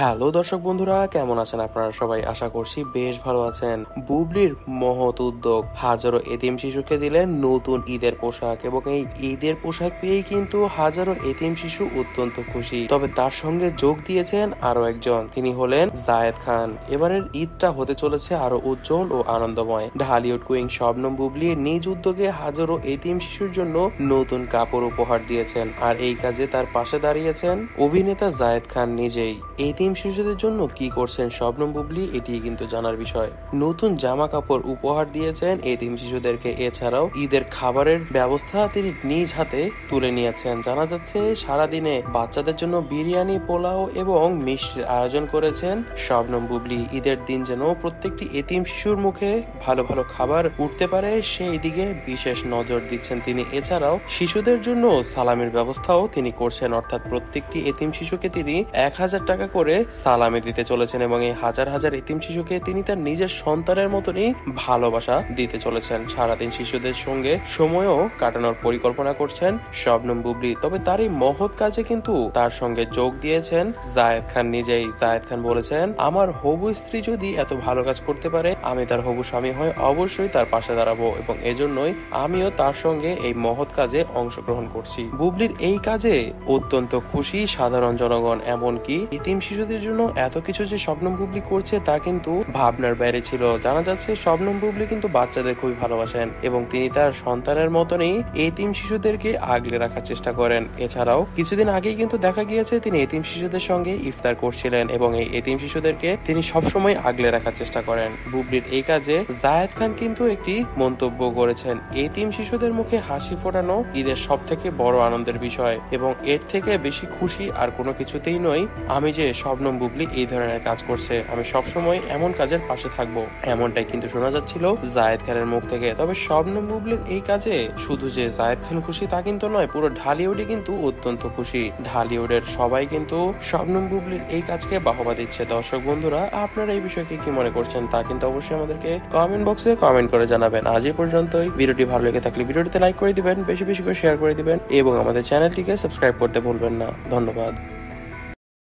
Hello দর্শক বন্ধুরা, কেমন আছেন আপনারা সবাই? আশা করছি বেশ ভালো আছেন। বুবলির মহৎ উদ্যোগ, হাজারো এতিম শিশুকে দিলেন নতুন ঈদের পোশাক এবং এই ঈদের পোশাক পেয়েই কিন্তু হাজারো এতিম শিশু অত্যন্ত খুশি। তবে তার সঙ্গে যোগ দিয়েছেন আরো একজন, তিনি হলেন জায়েদ খান। এবারের ঈদটা হতে চলেছে আরো উজ্জ্বল ও আনন্দময়। ঢালিউড কুইন শবনম বুবলি নিজ উদ্যোগে হাজারো এতিম শিশুর জন্য নতুন কাপড় উপহার দিয়েছেন, আর এই কাজে তার পাশে দাঁড়িয়েছেন অভিনেতা জায়েদ খান নিজেই। এতিম শিশুদের জন্য কি করছেন শবনম বুবলি, এটি কিন্তু জানার বিষয়। নতুন জামা কাপড় উপহার দিয়েছেন এতিম শিশুদেরকে। এছাড়াও ঈদের খাবারের ব্যবস্থা তিনি নিজ হাতে তুলে নিয়েছেন। জানা যাচ্ছে সারাদিনে বাচ্চাদের জন্য বিরিয়ানি, পোলাও এবং মিষ্টির আয়োজন করেছেন শবনম বুবলি। ঈদের দিন যেন প্রত্যেকটি এতিম শিশুর মুখে ভালো ভালো খাবার উঠতে পারে, সেই দিকে বিশেষ নজর দিচ্ছেন তিনি। এছাড়াও শিশুদের জন্য সালামির ব্যবস্থাও তিনি করছেন, অর্থাৎ প্রত্যেকটি এতিম শিশুকে তিনি 1000 টাকা করে সালামি দিতে চলেছেন এবং এই হাজার হাজার এতিম শিশুকে তিনি তার নিজের সন্তানের মতনই ভালোবাসা দিতে চলেছেন। সারাদিন শিশুদের সঙ্গে সময়ও কাটানোর পরিকল্পনা করছেন শবনম বুবলি। তবে তার এই মহৎ কাজে কিন্তু তার সঙ্গে যোগ দিয়েছেন জায়েদ খান নিজেই। জায়েদ খান বলেছেন, আমার হবু স্ত্রী যদি এত ভালো কাজ করতে পারে, আমি তার হবু স্বামী হয়ে অবশ্যই তার পাশে দাঁড়াবো এবং এজন্যই আমিও তার সঙ্গে এই মহৎ কাজে অংশগ্রহণ করছি। বুবলির এই কাজে অত্যন্ত খুশি সাধারণ জনগণ। এমনকি এতিম শিশুদের জন্য এত কিছু যে শবনম বুবলি করছে তা কিন্তু ভাবনার বাইরে ছিল। জানা যাচ্ছে শবনম বুবলি কিন্তু বাচ্চাদের খুবই ভালোবাসেন এবং তিনি তার সন্তানের মতনই এতিম শিশুদেরকে আগলে রাখার চেষ্টা করেন। এছাড়াও কিছুদিন আগেই কিন্তু দেখা গিয়েছে তিনি এতিম শিশুদের সঙ্গে ইফতার করছিলেন এবং এই এতিম শিশুদেরকে তিনি সবসময় আগলে রাখার চেষ্টা করেন। বুবলির এই কাজে জায়েদ খান কিন্তু একটি মন্তব্য করেছেন, এতিম শিশুদের মুখে হাসি ফোটানো ঈদের সব থেকে বড় আনন্দের বিষয় এবং এর থেকে বেশি খুশি আর কোনো কিছুতেই নই আমি যে শবনম বুবলি এই ধরনের কাজ করছে। আমি সবসময় এমন কাজের পাশে থাকবো, এমনটাই কিন্তু শোনা যাচ্ছিল জায়েদ খানের মুখ থেকে। তবে শবনম বুবলির এই কাজে শুধু যে জায়েদ খান খুশি তা কিন্তু নয়, পুরো ঢালিউডই কিন্তু অত্যন্ত খুশি। ঢালিউডের সবাই কিন্তু শবনম বুবলির এই কাজকে বাহবা দিচ্ছে। দর্শক বন্ধুরা, আপনারা এই বিষয়কে কি মনে করছেন তা কিন্তু অবশ্যই আমাদেরকে কমেন্ট বক্সে কমেন্ট করে জানাবেন। আজ এই পর্যন্তই। ভিডিওটি ভালো লেগে থাকলে ভিডিওটিতে লাইক করে দিবেন, বেশি বেশি করে শেয়ার করে দিবেন এবং আমাদের চ্যানেলটিকে সাবস্ক্রাইব করতে ভুলবেন না। ধন্যবাদ।